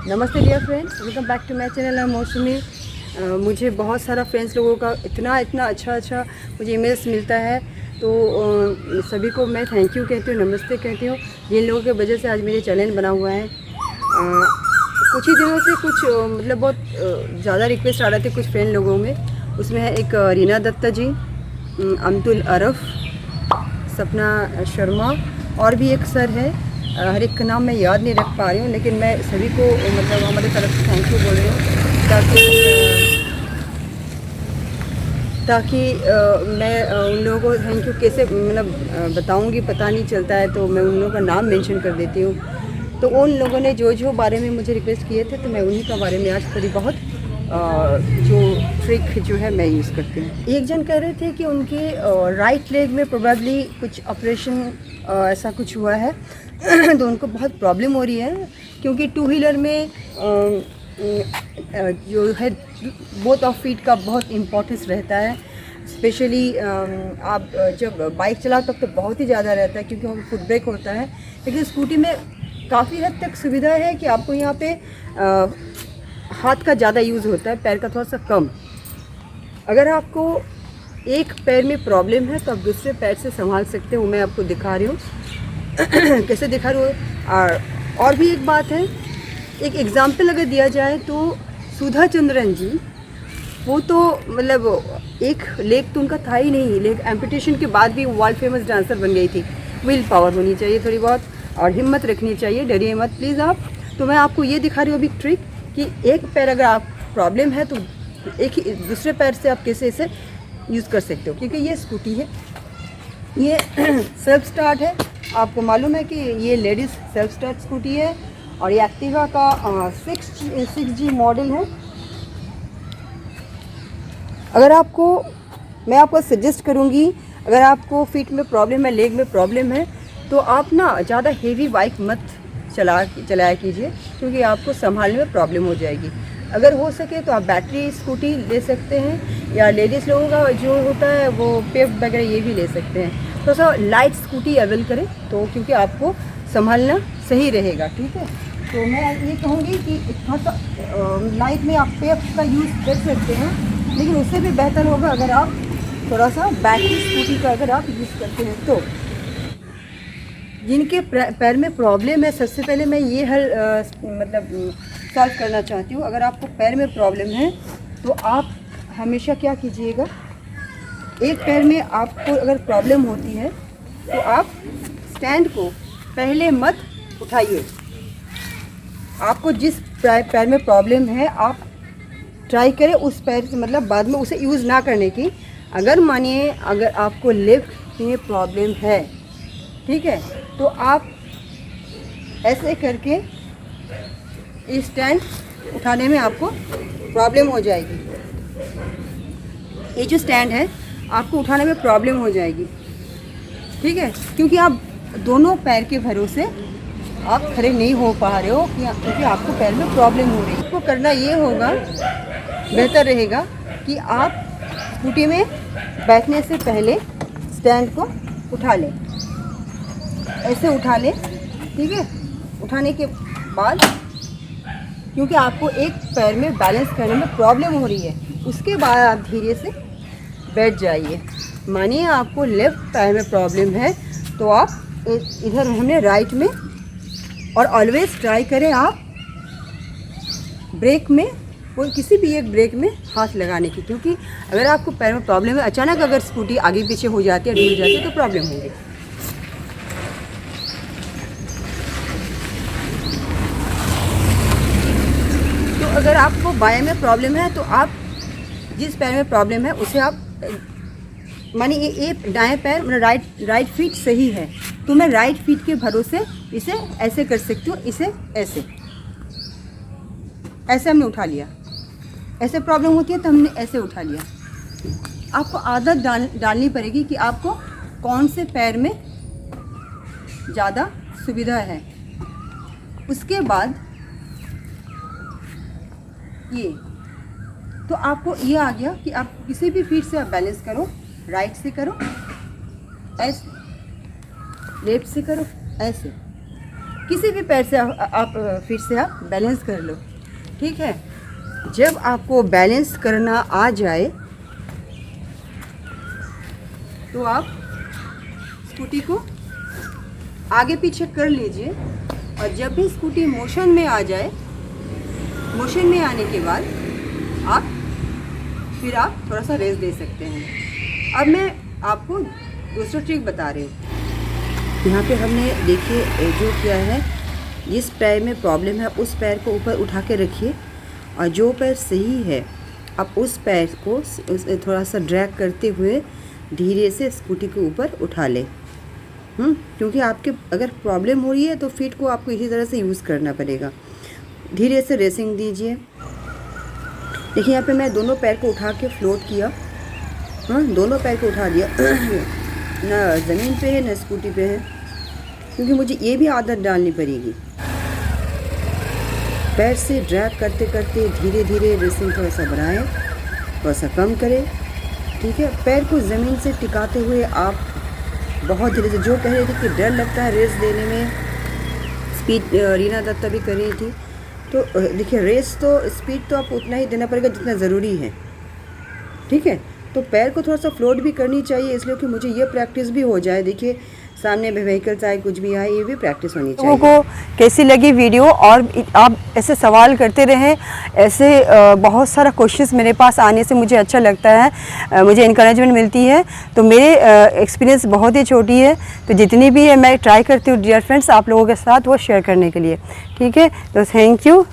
नमस्ते dear friends, welcome back to my channel. Mousumi. मुझे बहुत सारा फ्रेंड्स लोगों का इतना अच्छा मुझे ईमेल्स मिलता है, तो सभी को मैं थैंक यू कहती हूँ, नमस्ते कहती हूँ। जिन लोगों की वजह से आज मेरे चैनल बना हुआ है। कुछ ही दिनों से कुछ मतलब बहुत ज़्यादा रिक्वेस्ट आ रहे थे कुछ फ्रेंड लोगों में। उसमें है एक रीना दत्ता जी, अमतुल अरफ, सपना शर्मा और भी एक सर है। हर एक का नाम मैं याद नहीं रख पा रही हूँ, लेकिन मैं सभी को मतलब हमारे तरफ से थैंक यू बोल रही हूँ, ताकि मैं उन लोगों को थैंक यू कैसे मतलब बताऊँगी पता नहीं चलता है, तो मैं उन लोगों का नाम मेंशन कर देती हूँ। तो उन लोगों ने जो बारे में मुझे रिक्वेस्ट किए थे, तो मैं उन्हीं का बारे में आज थोड़ी बहुत जो ट्रिक जो है मैं यूज़ करती हूँ। एक जन कह रहे थे कि उनके राइट लेग में प्रोबेबली कुछ ऑपरेशन ऐसा कुछ हुआ है तो उनको बहुत प्रॉब्लम हो रही है, क्योंकि टू व्हीलर में जो है बोथ ऑफ फीट का बहुत इम्पोर्टेंस रहता है। स्पेशली आप जब बाइक चलाओ तब तो बहुत ही ज़्यादा रहता है, क्योंकि वहाँ फुट ब्रेक होता है। लेकिन स्कूटी में काफ़ी हद तक सुविधा है कि आपको यहाँ पे हाथ का ज़्यादा यूज़ होता है, पैर का थोड़ा सा कम। अगर आपको एक पैर में प्रॉब्लम है तो आप दूसरे पैर से संभाल सकते हो। मैं आपको दिखा रही हूँ कैसे दिखा रही हूँ। और भी एक बात है, एक एग्ज़ाम्पल अगर दिया जाए तो सुधा चंद्रन जी, वो तो मतलब एक लेग तो उनका था ही नहीं, लेग एम्पुटेशन के बाद भी वर्ल्ड फेमस डांसर बन गई थी। विल पावर होनी चाहिए थोड़ी बहुत, और हिम्मत रखनी चाहिए, डरिए मत प्लीज़ आप। तो मैं आपको ये दिखा रही हूँ अभी ट्रिक कि एक पैर अगर आप प्रॉब्लम है तो एक ही दूसरे पैर से आप कैसे इसे यूज़ कर सकते हो। क्योंकि ये स्कूटी है, ये सेल्फ स्टार्ट है। आपको मालूम है कि ये लेडीज़ सेल्फ स्टार्ट स्कूटी है, और ये एक्टिवा का 6G मॉडल है। अगर आपको मैं आपको सजेस्ट करूँगी, अगर आपको फीट में प्रॉब्लम है, लेग में प्रॉब्लम है, तो आप ना ज़्यादा हेवी बाइक मत चलाया कीजिए, क्योंकि आपको संभालने में प्रॉब्लम हो जाएगी। अगर हो सके तो आप बैटरी स्कूटी ले सकते हैं, या लेडीज़ लोगों का जो होता है वो पेप वगैरह ये भी ले सकते हैं। थोड़ा सा लाइट स्कूटी अवेल करें, तो क्योंकि आपको संभालना सही रहेगा। ठीक है, तो मैं ये कहूँगी कि थोड़ा सा लाइट में आप पेप का यूज़ कर सकते हैं, लेकिन उससे भी बेहतर होगा अगर आप थोड़ा सा बैटरी स्कूटी का अगर आप यूज़ करते हैं। तो जिनके पैर में प्रॉब्लम है, सबसे पहले मैं ये मतलब सॉल्व करना चाहती हूँ। अगर आपको पैर में प्रॉब्लम है तो आप हमेशा क्या कीजिएगा, एक पैर में आपको अगर प्रॉब्लम होती है तो आप स्टैंड को पहले मत उठाइए। आपको जिस पैर में प्रॉब्लम है आप ट्राई करें उस पैर से, मतलब बाद में उसे यूज़ ना करने की। अगर मानिए अगर आपको लेफ्ट में प्रॉब्लम है, ठीक है, तो आप ऐसे करके इस स्टैंड उठाने में आपको प्रॉब्लम हो जाएगी। ये जो स्टैंड है आपको उठाने में प्रॉब्लम हो जाएगी, ठीक है, क्योंकि आप दोनों पैर के भरोसे आप खड़े नहीं हो पा रहे हो, क्योंकि आपको पैर में प्रॉब्लम हो रही है। आपको करना ये होगा, बेहतर रहेगा कि आप स्कूटी में बैठने से पहले स्टैंड को उठा लें, ऐसे उठा लें, ठीक है। उठाने के बाद क्योंकि आपको एक पैर में बैलेंस करने में प्रॉब्लम हो रही है, उसके बाद आप धीरे से बैठ जाइए। मानिए आपको लेफ़्ट पैर में प्रॉब्लम है तो आप इधर हमने राइट में, और ऑलवेज ट्राई करें आप ब्रेक में, कोई किसी भी एक ब्रेक में हाथ लगाने की, क्योंकि अगर आपको पैर में प्रॉब्लम है, अचानक अगर स्कूटी आगे पीछे हो जाती है, डूब जाती है, तो प्रॉब्लम होगी। तो अगर आपको बाएं में प्रॉब्लम है तो आप जिस पैर में प्रॉब्लम है उसे आप मानिए ये दाएं पैर मतलब राइट फीट सही है, तो मैं राइट फीट के भरोसे इसे ऐसे कर सकती हूँ, इसे ऐसे हमने उठा लिया। ऐसे प्रॉब्लम होती है तो हमने ऐसे उठा लिया। आपको आदत डालनी पड़ेगी कि आपको कौन से पैर में ज़्यादा सुविधा है। उसके बाद ये, तो आपको ये आ गया कि आप किसी भी फीट से आप बैलेंस करो, राइट से करो ऐसे, लेफ्ट से करो ऐसे, किसी भी पैर से आप फीट से आप बैलेंस कर लो, ठीक है। जब आपको बैलेंस करना आ जाए तो आप स्कूटी को आगे पीछे कर लीजिए, और जब भी स्कूटी मोशन में आ जाए, मोशन में आने के बाद फिर आप थोड़ा सा रेस्ट दे सकते हैं। अब मैं आपको दूसरा ट्रिक बता रही हूँ। यहाँ पे हमने देखिए जो किया है, जिस पैर में प्रॉब्लम है उस पैर को ऊपर उठा के रखिए, और जो पैर सही है आप उस पैर को थोड़ा सा ड्रैग करते हुए धीरे से स्कूटी के ऊपर उठा लें। क्योंकि आपके अगर प्रॉब्लम हो रही है तो फीट को आपको इसी तरह से यूज़ करना पड़ेगा। धीरे से रेसिंग दीजिए। देखिए यहाँ पे मैं दोनों पैर को उठा के फ्लोट किया, दोनों पैर को उठा दिया, ना ज़मीन पे है ना स्कूटी पे है, क्योंकि मुझे ये भी आदत डालनी पड़ेगी। पैर से ड्रैग करते करते धीरे धीरे रेसिंग थोड़ा सा बढ़ाएं, थोड़ा सा कम करें, ठीक है। पैर को ज़मीन से टिकाते हुए आप बहुत धीरे से, जो कह रही थी कि डर लगता है रेस देने में, स्पीड रीना दत्ता भी कर रही थी, तो देखिए रेस तो स्पीड तो आप उतना ही देना पड़ेगा जितना ज़रूरी है, ठीक है। तो पैर को थोड़ा सा फ्लोट भी करनी चाहिए, इसलिए कि मुझे ये प्रैक्टिस भी हो जाए। देखिए सामने में व्हीकल्स आए, कुछ भी आए, ये भी प्रैक्टिस होनी चाहिए। लोगों को कैसी लगी वीडियो, और आप ऐसे सवाल करते रहें, ऐसे बहुत सारा क्वेश्चंस मेरे पास आने से मुझे अच्छा लगता है, मुझे इनकरेजमेंट मिलती है। तो मेरे एक्सपीरियंस बहुत ही छोटी है, तो जितनी भी है मैं ट्राई करती हूँ डियर फ्रेंड्स आप लोगों के साथ वो शेयर करने के लिए, ठीक है। तो थैंक यू।